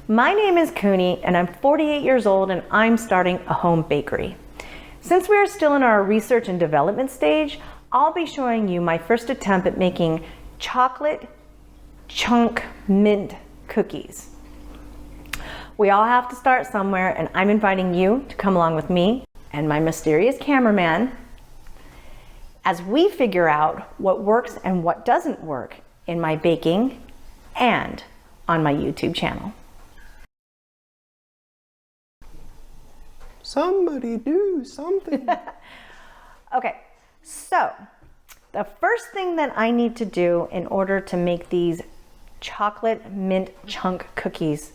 My name is Cooney and I'm 48 years old and I'm starting a home bakery. Since we are still in our research and development stage, I'll be showing you my first attempt at making chocolate chunk mint cookies. We all have to start somewhere, and I'm inviting you to come along with me and my mysterious cameraman as we figure out what works and what doesn't work in my baking and on my YouTube channel. Somebody do something. Okay, so the first thing that I need to do in order to make these chocolate mint chunk cookies,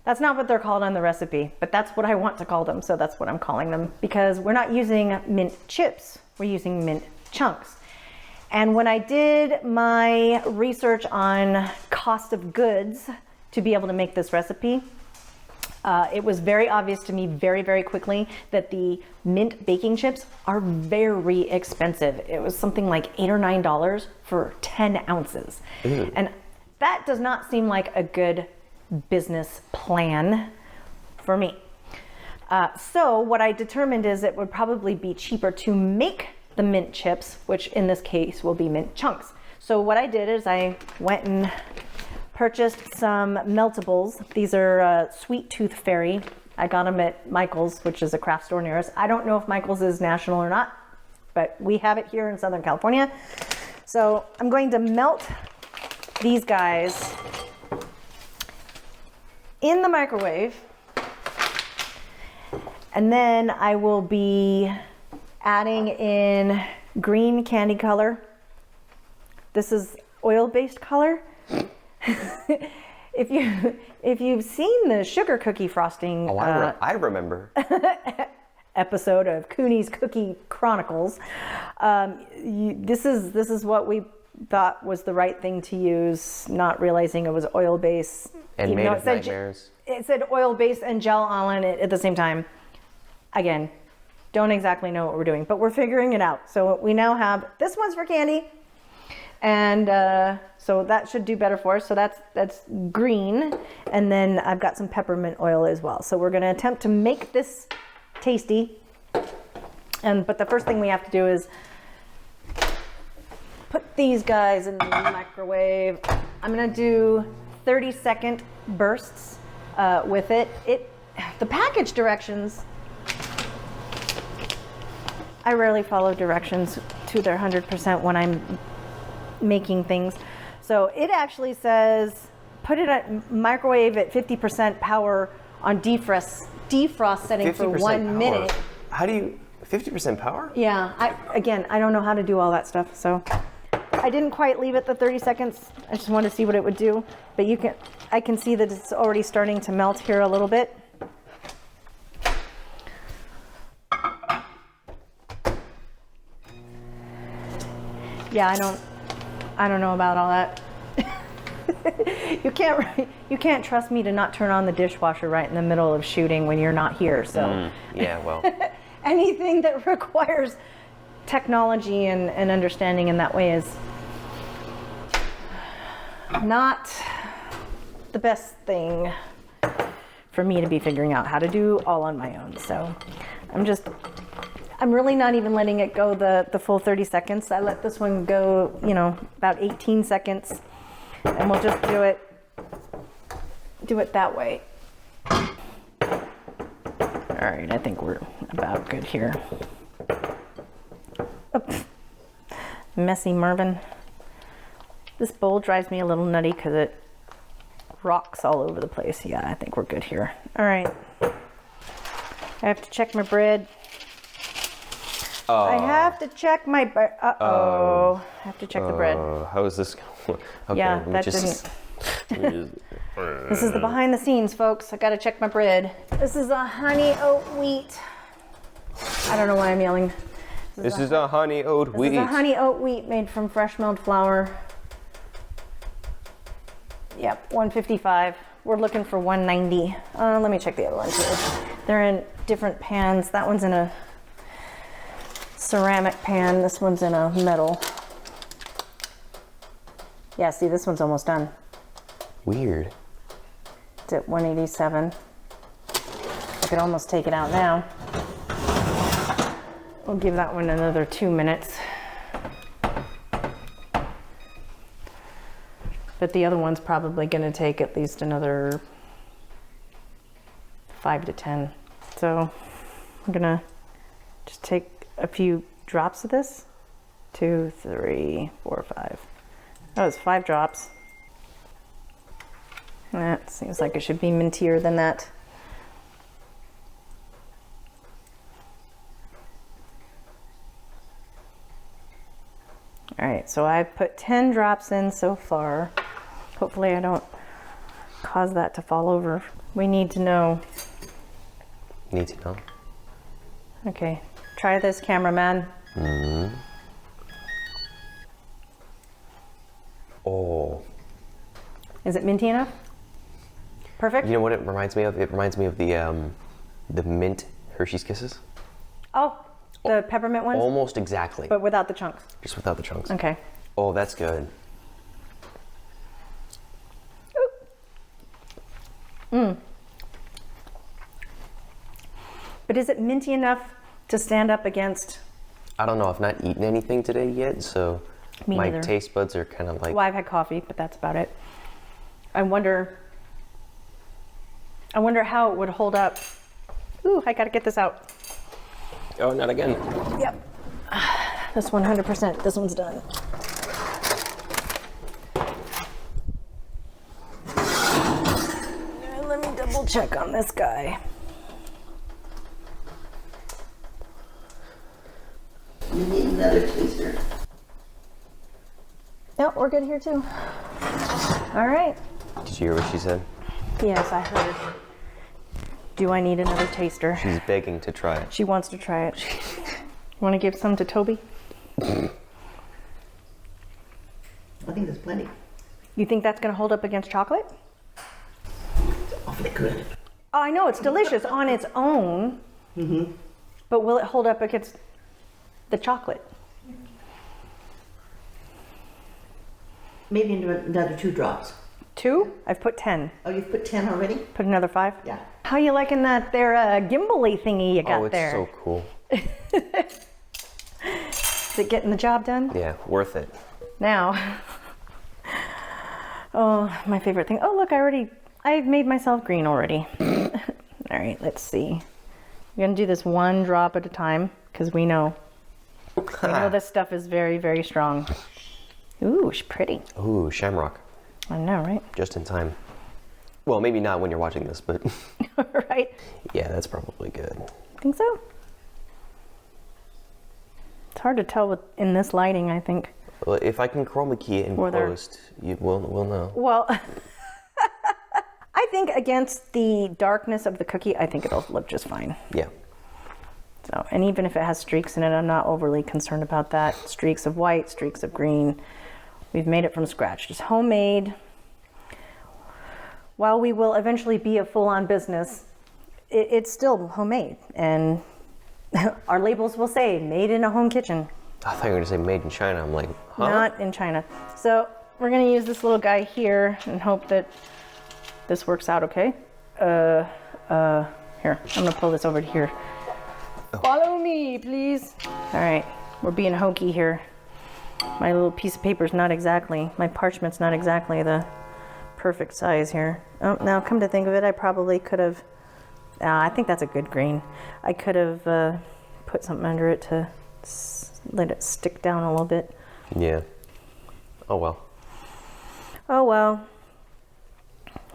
that's not what they're called on the recipe, but that's what I want to call them, so that's what I'm calling them, because we're not using mint chips, we're using mint chunks. And when I did my research on cost of goods to be able to make this recipe, it was very obvious to me very, very quickly that the mint baking chips are very expensive. It was something like $8 or $9 for 10 ounces. Ew. And that does not seem like a good business plan for me. So what I determined is it would probably be cheaper to make the mint chips, which in this case will be mint chunks. So what I did is I went and purchased some meltables. These are Sweet Tooth Fairy. I got them at Michael's, which is a craft store near us. I don't know if Michael's is national or not, but we have it here in Southern California. So I'm going to melt these guys in the microwave, and then I will be adding in green candy color. This is oil-based color. If you've seen the sugar cookie frosting, I remember episode of Cooney's Cookie Chronicles, this is what we thought was the right thing to use, not realizing it was oil based and made of nightmares. It said oil based and gel on it at the same time. Again, don't exactly know what we're doing, but we're figuring it out. So we now have, this one's for candy. And so that should do better for us. So that's green. And then I've got some peppermint oil as well. So we're gonna attempt to make this tasty. But the first thing we have to do is put these guys in the microwave. I'm gonna do 30-second bursts with it. The package directions, I rarely follow directions to their 100% when I'm making things. So it actually says put it at microwave at 50% power on defrost setting for 1 minute. How do you 50% power? Yeah, I don't know how to do all that stuff, so I didn't quite leave it the 30 seconds. I just wanted to see what it would do, but I can see that it's already starting to melt here a little bit. Yeah, I don't know about all that. You can't trust me to not turn on the dishwasher right in the middle of shooting when you're not here. So yeah, well, anything that requires technology and understanding in that way is not the best thing for me to be figuring out how to do all on my own. So I'm really not even letting it go the full 30 seconds. I let this one go, about 18 seconds, and we'll just do it that way. All right, I think we're about good here. Oh, messy Mervin. This bowl drives me a little nutty because it rocks all over the place. Yeah, I think we're good here. All right. I have to check my bread. I have to check my bread. I have to check the bread. How is this going? Okay, yeah, that didn't. This is the behind the scenes, folks. I gotta check my bread. This is a honey oat wheat. I don't know why I'm yelling. This is a honey oat wheat. This is a honey oat wheat made from fresh milled flour. Yep, 155. We're looking for 190. Let me check the other ones here. They're in different pans. That one's in a ceramic pan. This one's in a metal. Yeah, see, this one's almost done. Weird. It's at 187. I could almost take it out now. We'll give that one another 2 minutes. But the other one's probably going to take at least another 5 to 10. So I'm going to just take a few drops of this. 2, 3, 4, 5. That was 5 drops. That seems like it should be mintier than that. All right, so I've put 10 drops in so far. Hopefully I don't cause that to fall over. We need to know. Need to know. Okay, try this, cameraman. Mm-hmm. Oh. Is it minty enough? Perfect? You know what it reminds me of? It reminds me of the mint Hershey's Kisses. Oh, the peppermint ones? Almost exactly. But without the chunks. Just without the chunks. Okay. Oh, that's good. Mmm. But is it minty enough to stand up against? I don't know. I've not eaten anything today yet, so Me my neither. taste buds are kind of like. Well, I've had coffee, but that's about it. I wonder how it would hold up. Ooh, I gotta get this out. Oh, not again. Yep. This 100%. This one's done. And let me double check on this guy. You need another taster. Yep, we're good here too. All right. Did you hear what she said? Yes, I heard. Do I need another taster? She's begging to try it. She wants to try it. Want to give some to Toby? I think there's plenty. You think that's going to hold up against chocolate? It's awfully good. Oh, I know, it's delicious on its own. Mm-hmm. But will it hold up against the chocolate? Maybe into another 2 drops. 2? I've put 10. Oh, you've put 10 already? Put another 5? Yeah. How you liking that there gimbal-y thingy you got Oh, it's there? so cool. Is it getting the job done? Yeah, worth it. Now, oh, my favorite thing. Oh, look, I've made myself green already. All right, let's see. We're gonna do this 1 drop at a time because we know this stuff is very, very strong. Ooh, she's pretty. Ooh, shamrock. I know, right? Just in time. Well, maybe not when you're watching this, but Right? yeah, that's probably good. Think so? It's hard to tell in this lighting, I think. Well, if I can chroma key it in post, we'll know. Well, I think against the darkness of the cookie, I think it'll look just fine. Yeah. So, and even if it has streaks in it, I'm not overly concerned about that. Streaks of white, streaks of green. We've made it from scratch, just homemade. While we will eventually be a full-on business, it's still homemade. And our labels will say, made in a home kitchen. I thought you were going to say made in China. I'm like, huh? Not in China. So we're gonna use this little guy here and hope that this works out okay. Here, I'm gonna pull this over to here. Oh. Follow me, please. All right, we're being hokey here. My little piece of paper's not exactly, my parchment's not exactly the perfect size here. Oh, now come to think of it, I probably could have, I think that's a good green. I could have put something under it to let it stick down a little bit. Yeah. Oh well. Oh well.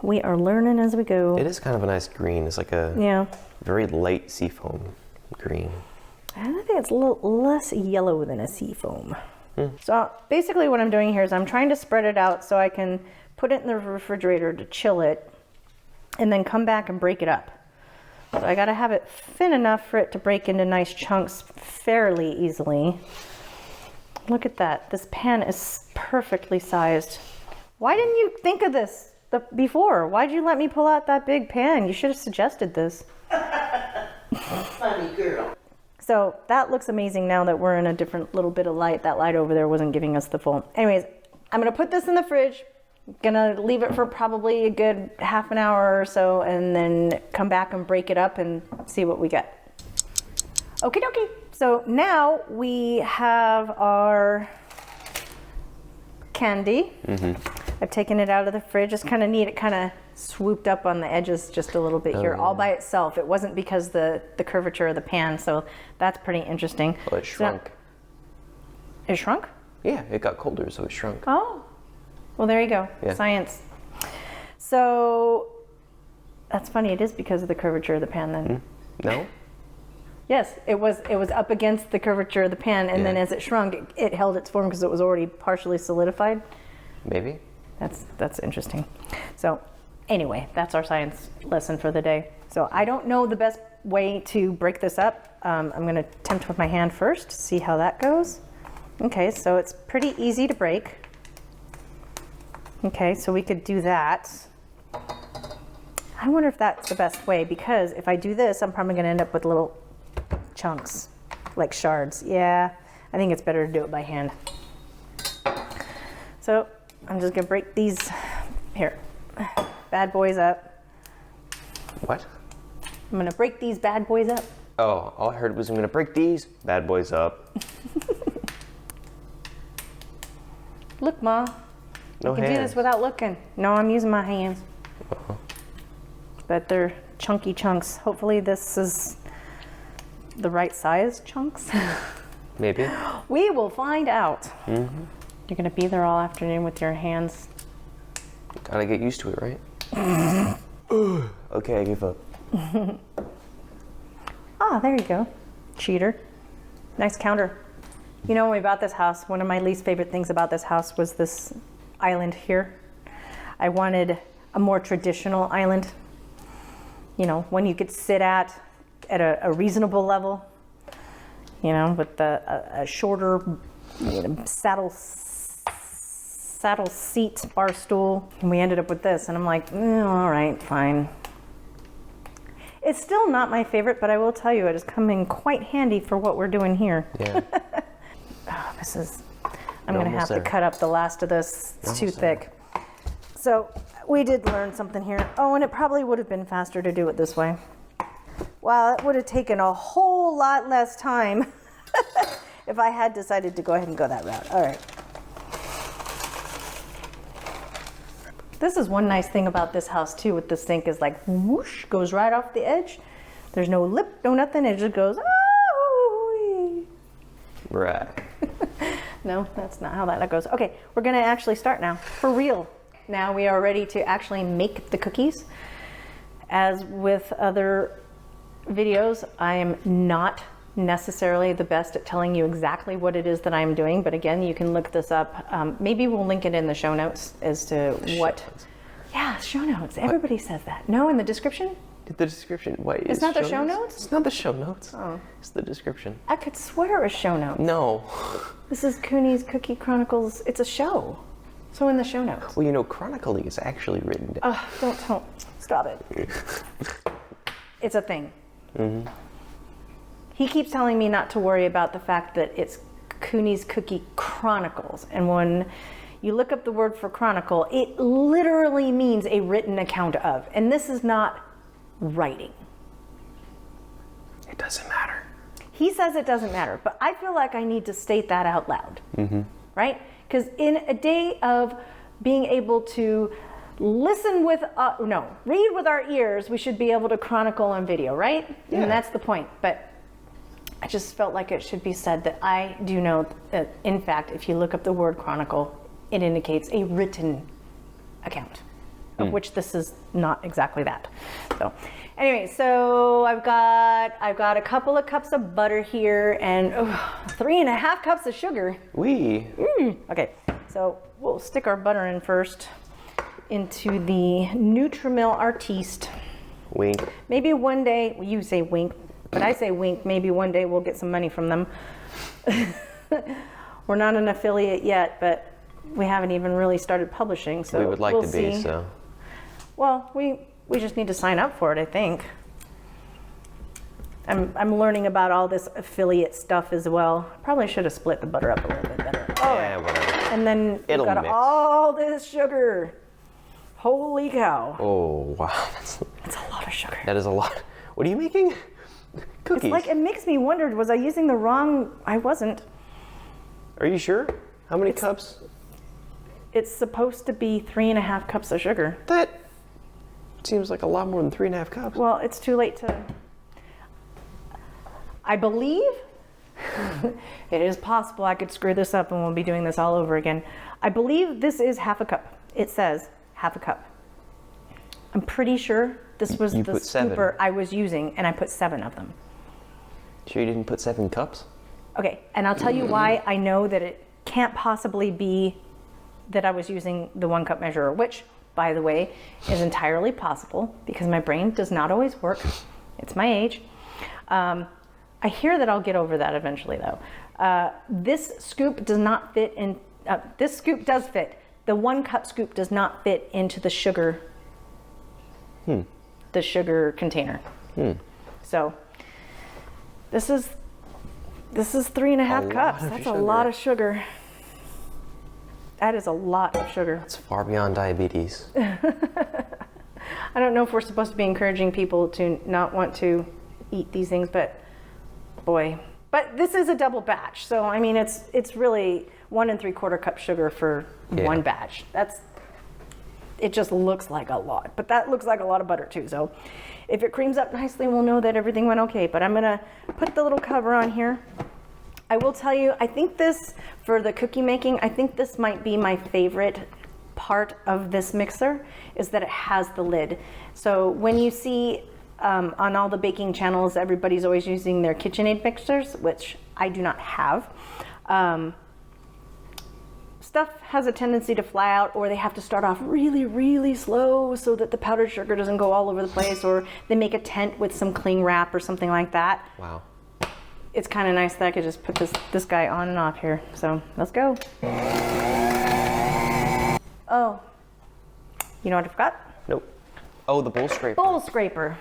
We are learning as we go. It is kind of a nice green. It's like a very light seafoam green. I think it's a little less yellow than a seafoam. So basically what I'm doing here is I'm trying to spread it out so I can put it in the refrigerator to chill it and then come back and break it up. So I gotta have it thin enough for it to break into nice chunks fairly easily. Look at that. This pan is perfectly sized. Why didn't you think of this before? Why'd you let me pull out that big pan? You should have suggested this. Funny girl. So that looks amazing now that we're in a different little bit of light. That light over there wasn't giving us the full. Anyways, I'm gonna put this in the fridge Gonna leave it for probably a good half an hour or so and then come back and break it up and see what we get. Okie dokie. So now we have our candy. I've taken it out of the fridge. It's kind of neat. It kind of swooped up on the edges just a little bit here, all by itself. It wasn't because the curvature of the pan, so that's pretty interesting. Well, it shrunk. So, it shrunk? Yeah, it got colder, so it shrunk. Oh, well, there you go. Yeah. Science. So that's funny. It is because of the curvature of the pan then. No? Yes, it was up against the curvature of the pan, and then as it shrunk, it held its form because it was already partially solidified. Maybe. That's interesting. So anyway, that's our science lesson for the day. So I don't know the best way to break this up. I'm going to attempt with my hand first, see how that goes. Okay, so it's pretty easy to break. Okay, so we could do that. I wonder if that's the best way, because if I do this, I'm probably going to end up with little chunks, like shards. Yeah, I think it's better to do it by hand. So I'm just gonna break these, here, bad boys up. What? I'm gonna break these bad boys up. Oh, all I heard was I'm gonna break these bad boys up. Look, Ma, No you can do hands. this without looking. No, I'm using my hands. But they're chunky chunks. Hopefully this is the right size chunks. Maybe. We will find out. You're gonna be there all afternoon with your hands. Gotta get used to it, right? Okay, I give up. Ah, there you go. Cheater. Nice counter. You know, when we bought this house, one of my least favorite things about this house was this island here. I wanted a more traditional island. You know, one you could sit at a reasonable level, you know, with a shorter saddle seat bar stool. And we ended up with this, and I'm like, all right, fine. It's still not my favorite, but I will tell you, it is coming quite handy for what we're doing here. Yeah. Oh, this is, I'm gonna have to cut up the last of this. It's too Almost there. thick. So we did learn something here. Oh, and it probably would have been faster to do it this way. Wow, it would have taken a whole lot less time if I had decided to go ahead and go that route. All right. This is one nice thing about this house too, with the sink, is like whoosh, goes right off the edge. There's no lip, no nothing. It just goes, oh. Right. No, that's not how that goes. Okay, we're gonna actually start now, for real. Now we are ready to actually make the cookies. As with other videos, I am not necessarily the best at telling you exactly what it is that I'm doing, but again, you can look this up. Maybe we'll link it in the show notes as to what. Yeah, show notes. Everybody says that. No, in the description? The description. What? It's not the show notes? It's not the show notes. Oh. It's the description. I could swear it was show notes. No. This is Cooney's Cookie Chronicles. It's a show. So in the show notes. Well, you know, chronicling is actually written down. Don't. Stop it. It's a thing. Mm-hmm. He keeps telling me not to worry about the fact that it's Cooney's Cookie Chronicles. And when you look up the word for chronicle, it literally means a written account of. And this is not writing. It doesn't matter. He says it doesn't matter, but I feel like I need to state that out loud. Right? Because in a day of being able to read with our ears, we should be able to chronicle on video, right? Yeah. And that's the point. But I just felt like it should be said that I do know that, in fact, if you look up the word chronicle, it indicates a written account, of which this is not exactly that. So anyway, so I've got a couple of cups of butter here and 3.5 cups of sugar. Okay, so we'll stick our butter in first into the Nutrimil Artiste. Wink. Maybe one day, well, you say wink, but I say wink, maybe one day we'll get some money from them. We're not an affiliate yet, but we haven't even really started publishing, so We would like we'll to be, see. so. Well, we just need to sign up for it, I think. I'm learning about all this affiliate stuff as well. Probably should have split the butter up a little bit better. Yeah, whatever. and then you've It'll got mix. all this sugar. Holy cow. Oh, wow. That's a lot of sugar. That is a lot. What are you making? Cookies. It's like, it makes me wonder, was I using the wrong, I wasn't. Are you sure? How many cups? It's supposed to be 3.5 cups of sugar. That seems like a lot more than 3.5 cups. Well, it's too late to, I believe, it is possible I could screw this up and we'll be doing this all over again. I believe this is half a cup. It says half a cup. I'm pretty sure this was the put 7. scooper I was using, and I put 7 of them. Sure you didn't put 7 cups? Okay, and I'll tell you why I know that it can't possibly be that I was using the 1 cup measure, which, by the way, is entirely possible because my brain does not always work. It's my age. I hear that I'll get over that eventually, though. This scoop does not fit in. This scoop does fit. The 1 cup scoop does not fit into the sugar. The sugar container. So this is 3.5 cups. That's a lot of sugar. That is a lot of sugar. It's far beyond diabetes. I don't know if we're supposed to be encouraging people to not want to eat these things, but boy. But this is a double batch, so I mean it's really 1 3/4 cup sugar for 1 batch. It just looks like a lot, but that looks like a lot of butter too. So if it creams up nicely, we'll know that everything went okay. But I'm gonna put the little cover on here. I will tell you, I think this, for the cookie making, I think this might be my favorite part of this mixer, is that it has the lid. So when you see on all the baking channels, everybody's always using their KitchenAid mixers, which I do not have. Stuff has a tendency to fly out, or they have to start off really, really slow so that the powdered sugar doesn't go all over the place, or they make a tent with some cling wrap or something like that. Wow. It's kind of nice that I could just put this guy on and off here. So let's go. Oh, you know what I forgot? Nope. Oh, the bowl scraper. Bowl scraper.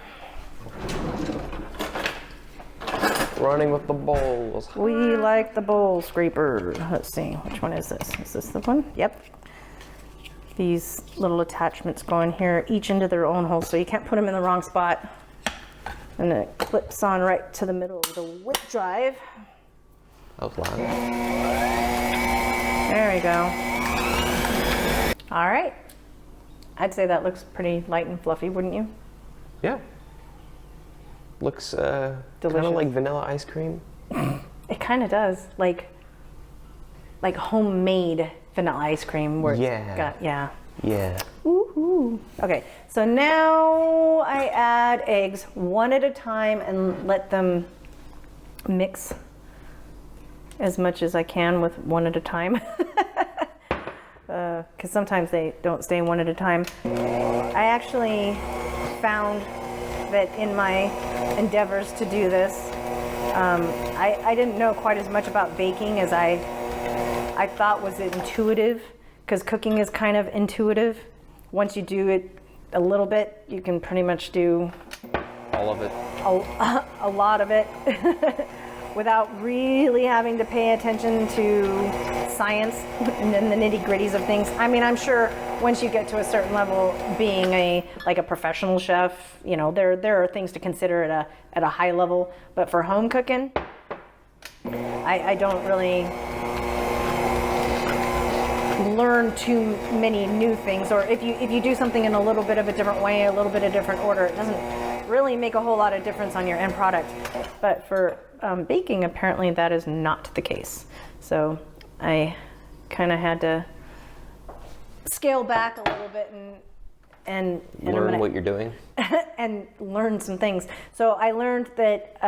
Running with the bowls. We like the bowl scraper. Let's see, which one is this? Is this the one? Yep. These little attachments go in here, each into their own hole, so you can't put them in the wrong spot. And it clips on right to the middle of the whip drive. That was loud. There we go. All right. I'd say that looks pretty light and fluffy, wouldn't you? Yeah. Looks kind of like vanilla ice cream. It kind of does, like homemade vanilla ice cream. Where it's Yeah. Woohoo. Okay, so now I add eggs 1 at a time and let them mix as much as I can with 1 at a time. Because sometimes they don't stay 1 at a time. I actually found that in my endeavors to do this, I didn't know quite as much about baking as I thought was intuitive, because cooking is kind of intuitive. Once you do it a little bit, you can pretty much do all of it. A lot of it without really having to pay attention to science and then the nitty-gritties of things. I mean, I'm sure once you get to a certain level, being a professional chef, you know, there are things to consider at a high level. But for home cooking, I don't really learn too many new things. Or if you do something in a little bit of a different way, a little bit of different order, it doesn't really make a whole lot of difference on your end product. But for baking, apparently that is not the case. So I kind of had to scale back a little bit and learn what you're doing and learn some things. So I learned that,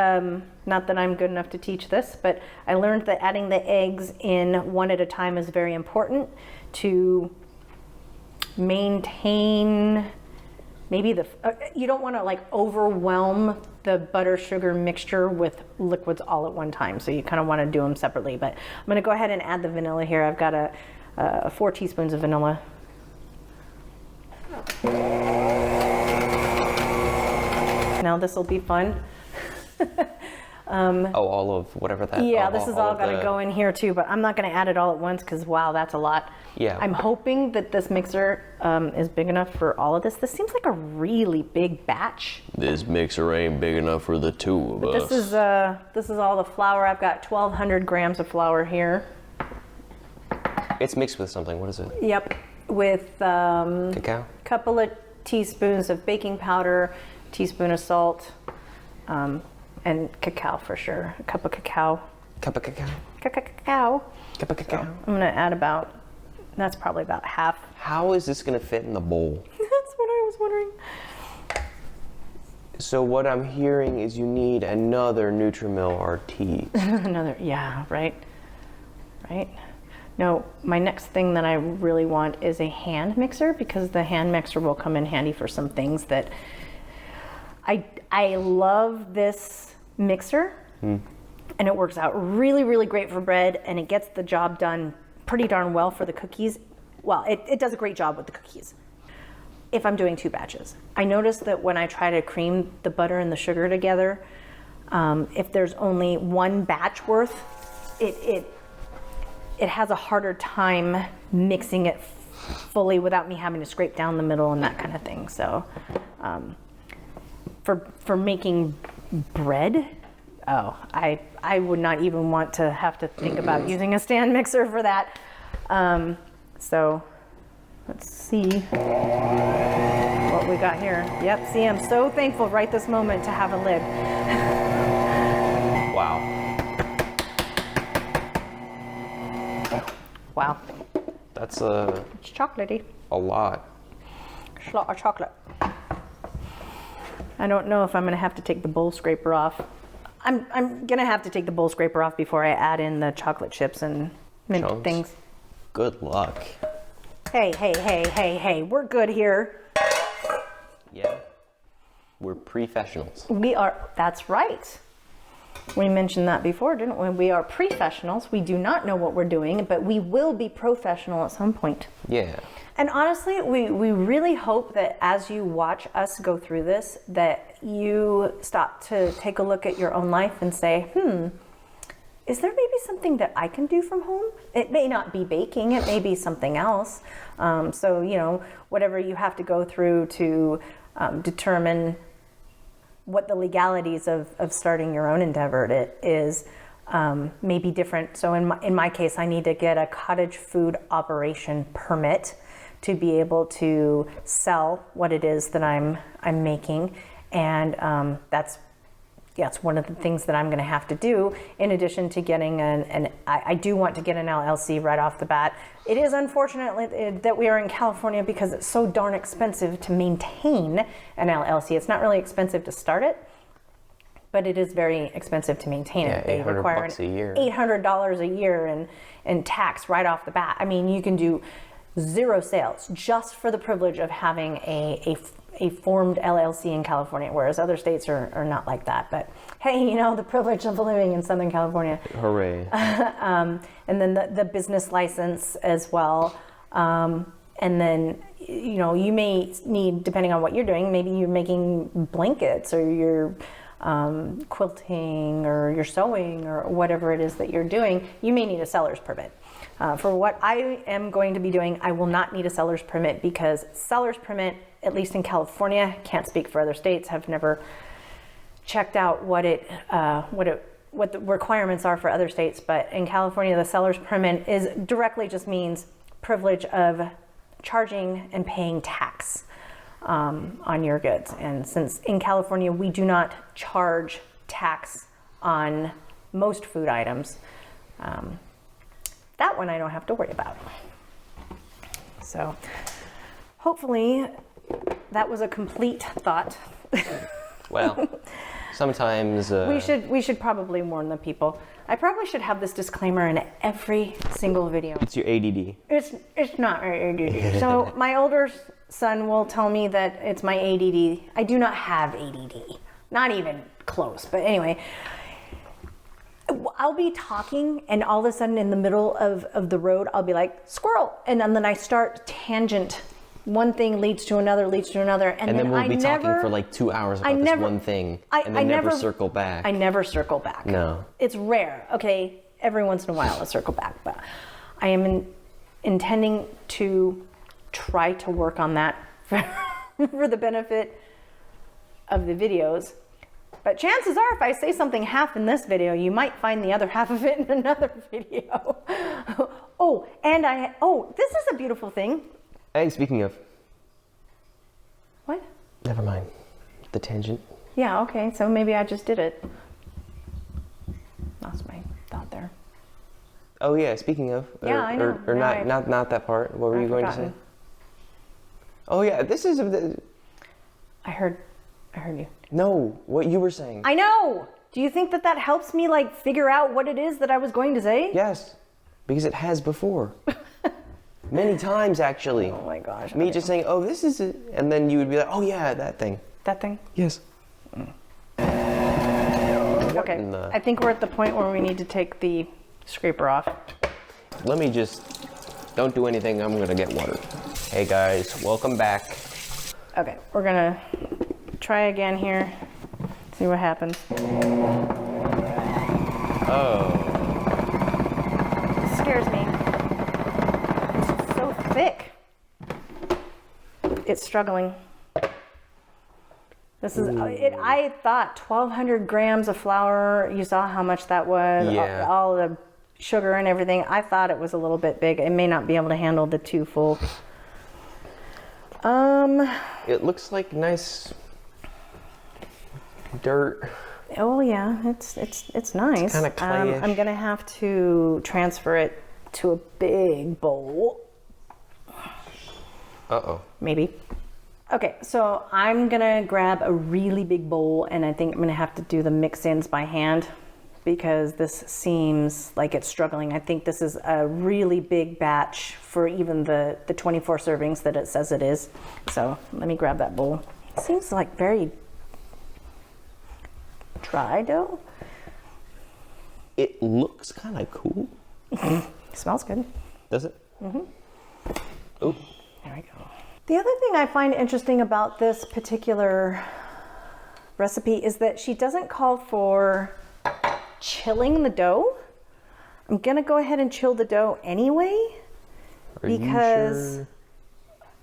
not that I'm good enough to teach this, but I learned that adding the eggs in 1 at a time is very important to maintain maybe you don't want to like overwhelm the butter sugar mixture with liquids all at one time. So you kind of want to do them separately, but I'm going to go ahead and add the vanilla here. I've got 4 teaspoons of vanilla. Now this will be fun. All of whatever that. Yeah, this is all of gonna go in here too, but I'm not gonna add it all at once because wow, that's a lot. Yeah. I'm hoping that this mixer is big enough for all of this. This seems like a really big batch. This mixer ain't big enough for the two of us. This is all the flour. I've got 1,200 grams of flour here. It's mixed with something. What is it? Yep, with Cacao? couple of teaspoons of baking powder, teaspoon of salt, and cacao for sure. A cup of cacao. Cup of cacao. Cacao. Cup of cacao. I'm gonna add that's probably about half. How is this gonna fit in the bowl? That's what I was wondering. So what I'm hearing is you need another Nutrimil RT. Yeah, right. No, my next thing that I really want is a hand mixer because the hand mixer will come in handy for some things that I love this mixer and it works out really, really great for bread and it gets the job done pretty darn well for the cookies. Well, it does a great job with the cookies. If I'm doing 2 batches. I noticed that when I try to cream the butter and the sugar together, if there's only 1 batch worth, it has a harder time mixing it fully without me having to scrape down the middle and that kind of thing. So for making bread, I would not even want to have to think about using a stand mixer for that. So let's see what we got here. Yep, see, I'm so thankful right this moment to have a lid. Wow. Wow. That's It's chocolatey. a lot. It's a lot of chocolate. I don't know if I'm gonna have to take the bowl scraper off. I'm gonna have to take the bowl scraper off before I add in the chocolate chips and mint Chunks. things. Good luck. Hey, we're good here. Yeah. We're professionals. We are, that's right. We mentioned that before, didn't we? We are professionals. We do not know what we're doing, but we will be professional at some point. Yeah. And honestly, we really hope that as you watch us go through this, that you stop to take a look at your own life and say, is there maybe something that I can do from home? It may not be baking, it may be something else. So, you know, whatever you have to go through to determine what the legalities of starting your own endeavor is may be different. So in my case, I need to get a cottage food operation permit to be able to sell what it is that I'm making. And that's one of the things that I'm going to have to do in addition to getting I do want to get an LLC right off the bat. It is unfortunate that we are in California because it's so darn expensive to maintain an LLC. It's not really expensive to start it, but it is very expensive to maintain it. They require $800 a year. $800 a year in tax right off the bat. I mean, you can do 0 sales just for the privilege of having a formed LLC in California, whereas other states are not like that. But hey, you know, the privilege of living in Southern California. Hooray. And then the business license as well. And then, you know, you may need, depending on what you're doing, maybe you're making blankets or you're quilting or you're sewing or whatever it is that you're doing, you may need a seller's permit. For what I am going to be doing, I will not need a seller's permit because seller's permit, at least in California, can't speak for other states, have never checked out what the requirements are for other states, but in California, the seller's permit directly just means privilege of charging and paying tax on your goods. And since in California, we do not charge tax on most food items, that one I don't have to worry about. So hopefully that was a complete thought. Well, sometimes we should probably warn the people. I probably should have this disclaimer in every single video. it's your ADD. It's not my ADD. So my older son will tell me that it's my ADD. I do not have ADD. Not even close. But anyway, I'll be talking and all of a sudden in the middle of the road, I'll be like, squirrel. And then I start one thing leads to another, and then we'll be talking for like 2 hours about this one thing, and then never circle back. I never circle back. No. It's rare, okay? Every once in a while I'll circle back, but I am intending to try to work on that for the benefit of the videos. But chances are, if I say something half in this video, you might find the other half of it in another video. This is a beautiful thing. Hey, speaking of. What? Never mind. The tangent. Yeah, okay, so maybe I just did it. Lost my thought there. Oh yeah, speaking of. Yeah, I know. Or not that part. What were you going to say? Oh yeah, this is. I heard you. No, what you were saying. I know! Do you think that helps me like figure out what it is that I was going to say? Yes, because it has before. Many times, actually. Oh my gosh. Me just saying, oh, this is it. And then you would be like, oh yeah, that thing. That thing? Yes. Okay, I think we're at the point where we need to take the scraper off. Let me just, don't do anything, I'm gonna get water. Hey guys, welcome back. Okay, we're gonna try again here, see what happens. Oh. It scares me. It's so thick. It's struggling. This is, I thought 1,200 grams of flour, you saw how much that was, yeah. all the sugar and everything. I thought it was a little bit big. It may not be able to handle the 2 full. It looks like nice dirt. Oh yeah, it's nice. Kind of clayish. I'm gonna have to transfer it to a big bowl. Uh-oh. Maybe. Okay, so I'm gonna grab a really big bowl, and I think I'm gonna have to do the mix-ins by hand because this seems like it's struggling. I think this is a really big batch for even the 24 servings that it says it is. So let me grab that bowl. It seems like very dry dough. It looks kind of cool. It smells good. Does it? Mm-hmm. Oh. There we go. The other thing I find interesting about this particular recipe is that she doesn't call for chilling the dough. I'm gonna go ahead and chill the dough anyway, because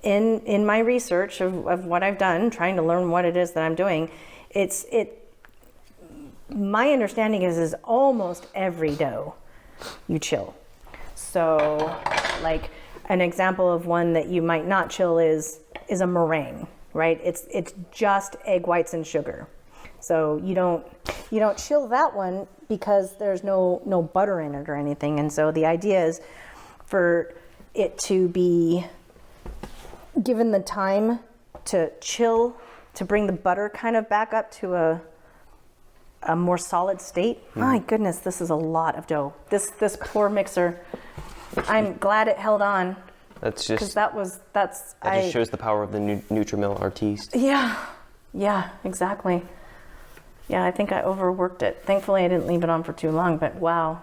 in my research of what I've done, trying to learn what it is that I'm doing, my understanding is almost every dough you chill. So like an example of one that you might not chill is a meringue, right? It's just egg whites and sugar. So you don't chill that one because there's no butter in it or anything. And so the idea is for it to be given the time to chill, to bring the butter kind of back up to a more solid state. My goodness, this is a lot of dough. This poor mixer. I'm glad it held on. That's just because that just shows the power of the Nutrimel artiste. Yeah, exactly. Yeah, I think I overworked it. Thankfully, I didn't leave it on for too long. But wow,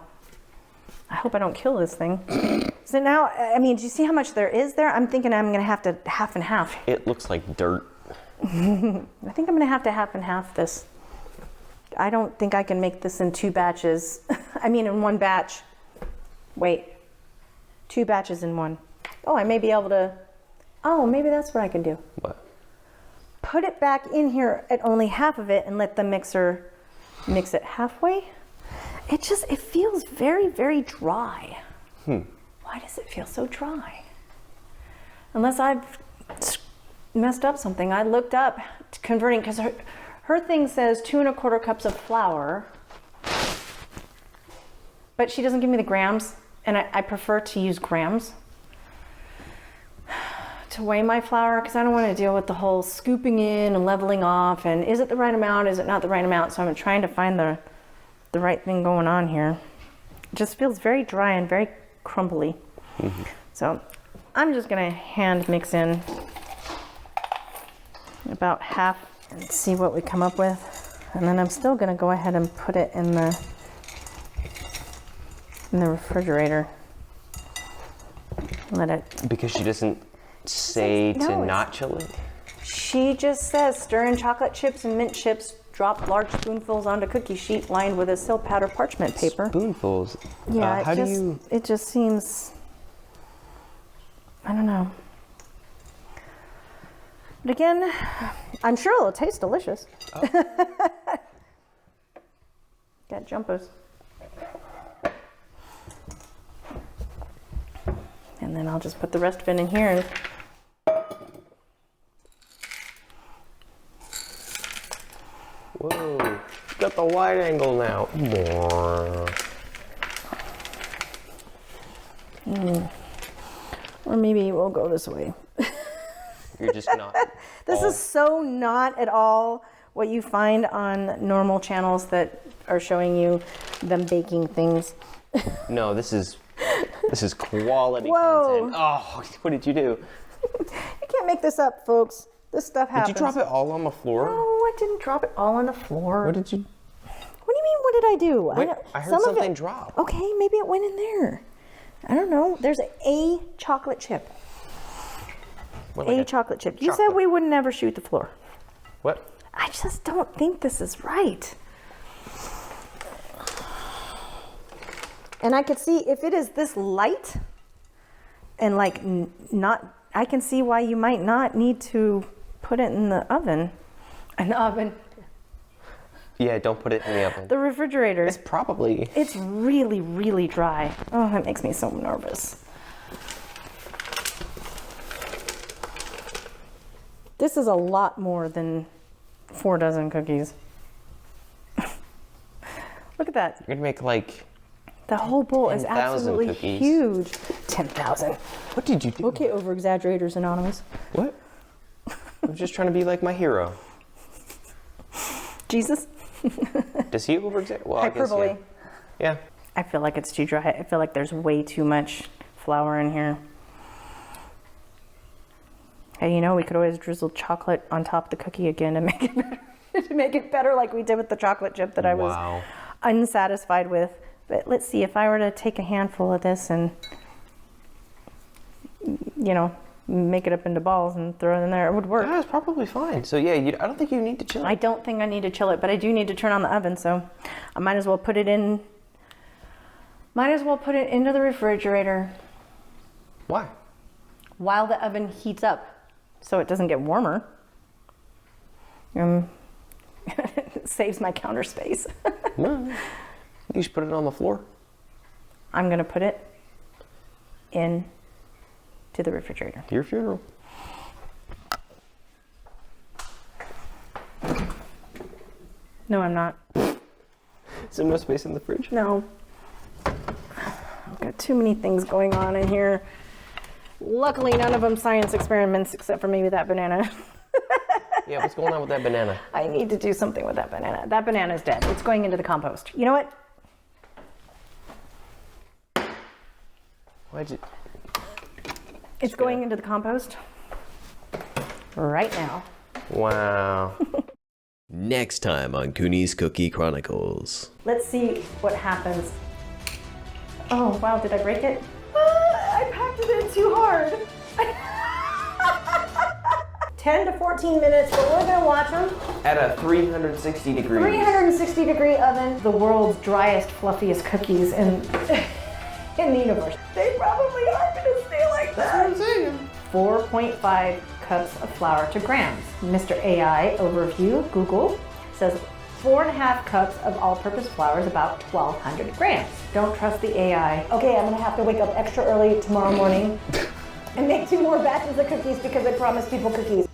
I hope I don't kill this thing. So now, I mean, do you see how much there is there? I'm thinking I'm gonna have to half and half. It looks like dirt. I think I'm gonna have to half and half this. I don't think I can make this in 2 batches. I mean, in 1 batch. Wait, 2 batches in one. Oh, I may be able to, maybe that's what I can do. What? Put it back in here at only half of it and let the mixer mix it halfway. It feels very, very dry. Why does it feel so dry? Unless I've messed up something. I looked up converting, because her thing says 2 1/4 cups of flour, but she doesn't give me the grams, and I prefer to use grams to weigh my flour, because I don't want to deal with the whole scooping in and leveling off and is it the right amount, is it not the right amount. So I'm trying to find the right thing going on here. It just feels very dry and very crumbly. So I'm just gonna hand mix in about half and see what we come up with, and then I'm still gonna go ahead and put it in the refrigerator. Let it, because she doesn't say No, to it's- not chill it? She just says stir in chocolate chips and mint chips, drop large spoonfuls onto cookie sheet lined with a silk powder parchment paper. Spoonfuls. Yeah, How do you? it just seems, I don't know. But again, I'm sure it'll taste delicious. Oh. Got jumpos. And then I'll just put the rest of it in here. And Whoa! Got the wide angle now. or maybe we'll go this way. You're just not. This is so not at all what you find on normal channels that are showing you them baking things. No, this is quality Whoa. content. Oh, what did you do? You can't make this up, folks. This stuff happens. Did you drop it all on the floor? No, I didn't drop it all on the floor. What did you? What do you mean, what did I do? Wait, don't- I heard some of something it- drop. Okay, maybe it went in there. I don't know. There's a chocolate chip. What, like A chocolate chip. You said chocolate. we would never shoot the floor. What? I just don't think this is right. And I could see if it is this light and like not, I can see why you might not need to put it in the oven. An oven. Yeah, don't put it in the oven. The refrigerator. It's probably. It's really, really dry. Oh, that makes me so nervous. This is a lot more than 4 dozen cookies. Look at that. You're gonna make like. The whole bowl is 10,000 absolutely cookies. huge. 10,000. What did you do? Okay, over exaggerators anonymous. What? I'm just trying to be like my hero. Jesus. Does he overexaggerate? Well, I guess, Hyperbole. yeah. I feel like it's too dry. I feel like there's way too much flour in here. Hey, you know, we could always drizzle chocolate on top of the cookie again to make it better, to make it better like we did with the chocolate chip that I was Wow. unsatisfied with. But let's see, if I were to take a handful of this and, you know, make it up into balls and throw it in there, it would work. Yeah, it's probably fine. So yeah, I don't think you need to chill I it. don't think I need to chill it, but I do need to turn on the oven, so I might as well put it in. Might as well put it into the refrigerator Why? while the oven heats up, so it doesn't get warmer. It saves my counter space. No. You should put it on the floor. I'm gonna put it in to the refrigerator. Your funeral. No, I'm not. Is there no space in the fridge? No. I've got too many things going on in here. Luckily, none of them science experiments, except for maybe that banana. Yeah, what's going on with that banana? I need to do something with that banana. That banana's dead. It's going into the compost. You know what? Why'd you? It's going into the compost right now. Wow. Next time on Cooney's Cookie Chronicles. Let's see what happens. Oh, wow, did I break it? I packed it in too hard. 10 to 14 minutes, but we're gonna watch them. At a 360 degrees. 360 degree oven, the world's driest, fluffiest cookies in the universe. They probably are gonna stay like that. That's what I'm saying. 4.5 cups of flour to grams. Mr. AI overview, Google, says 4.5 cups of all-purpose flour is about 1,200 grams. Don't trust the AI. Okay, I'm gonna have to wake up extra early tomorrow morning and make 2 more batches of cookies because I promised people cookies.